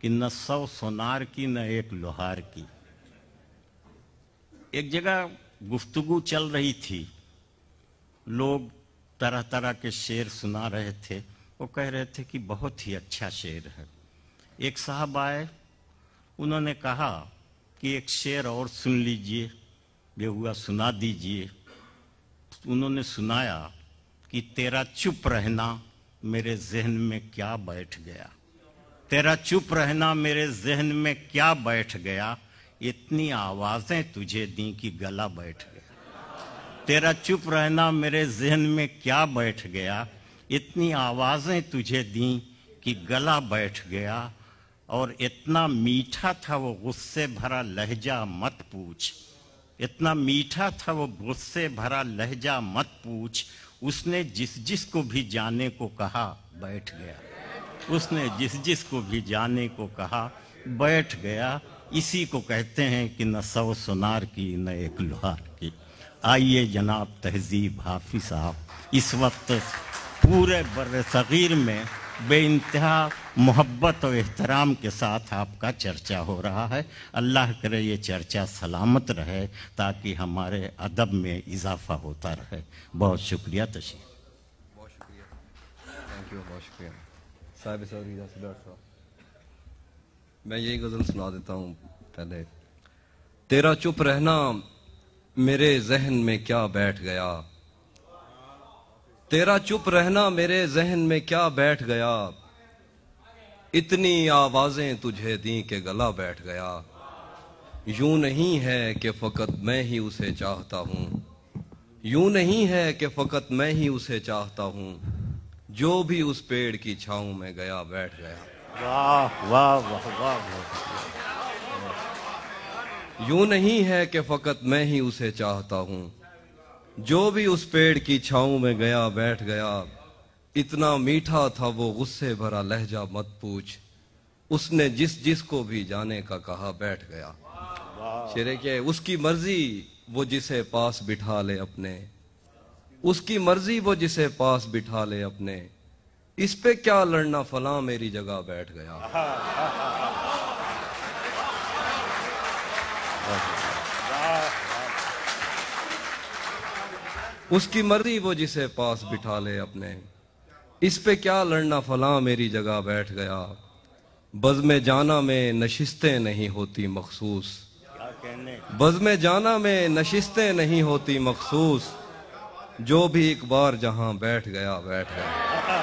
कि न 100 सोनार की न एक लोहार की। एक जगह गुफ्तगू चल रही थी, लोग तरह तरह के शेर सुना रहे थे। वो कह रहे थे कि बहुत ही अच्छा शेर है। एक साहब आए, उन्होंने कहा कि एक शेर और सुन लीजिए, ये हुआ सुना दीजिए। उन्होंने सुनाया कि तेरा चुप रहना मेरे जहन में क्या बैठ गया, तेरा चुप रहना मेरे जहन में क्या बैठ गया, इतनी आवाजें तुझे दी कि गला बैठ गया। तेरा चुप रहना मेरे जहन में क्या बैठ गया, इतनी आवाजें तुझे दी कि गला बैठ गया। और इतना मीठा था वो गुस्से भरा लहजा मत पूछ, इतना मीठा था वो गुस्से भरा लहजा मत पूछ। उसने जिस जिस को भी जाने को कहा बैठ गया, उसने जिस जिस को भी जाने को कहा बैठ गया। इसी को कहते हैं कि न 100 सोनार की न एक लोहार की। आइए जनाब तहजीब हाफिज साहब, इस वक्त पूरे बर सगीर में बेइंतहा मोहब्बत और एहतराम के साथ आपका चर्चा हो रहा है। अल्लाह करे ये चर्चा सलामत रहे ताकि हमारे अदब में इजाफा होता रहे। बहुत शुक्रिया। तशरीफ। बहुत शुक्रिया, थैंक यू, बहुत शुक्रिया साहिब साहब। मैं यही गज़ल सुना देता हूँ पहले। तेरा चुप रहना मेरे जहन में क्या बैठ गया, तेरा चुप रहना मेरे जहन में क्या बैठ गया, इतनी आवाजें तुझे दी के गला बैठ गया। यूं नहीं है कि फकत मैं ही उसे चाहता हूँ, यूं नहीं है कि फकत मैं ही उसे चाहता हूँ, जो भी उस पेड़ की छाँव में गया बैठ गया। वाह वाह वाह वाह वाह। यूं नहीं है कि फकत मैं ही उसे चाहता हूँ, जो भी उस पेड़ की छाँव में गया बैठ गया। इतना मीठा था वो गुस्से भरा लहजा मत पूछ, उसने जिस जिस को भी जाने का कहा बैठ गया। शेरे के उसकी मर्जी वो जिसे पास बिठा ले अपने, उसकी मर्जी वो जिसे पास बिठा ले अपने, इस पे क्या लड़ना फलां मेरी जगह बैठ गया। उसकी मर्जी वो जिसे पास बिठा ले अपने, इस पे क्या लड़ना फलां मेरी जगह बैठ गया। बज़्म जाना में नशिस्तें नहीं होती मखसूस, बज़्म जाना में नशिस्तें नहीं होती मखसूस, जो भी एक बार जहां बैठ गया बैठ गया।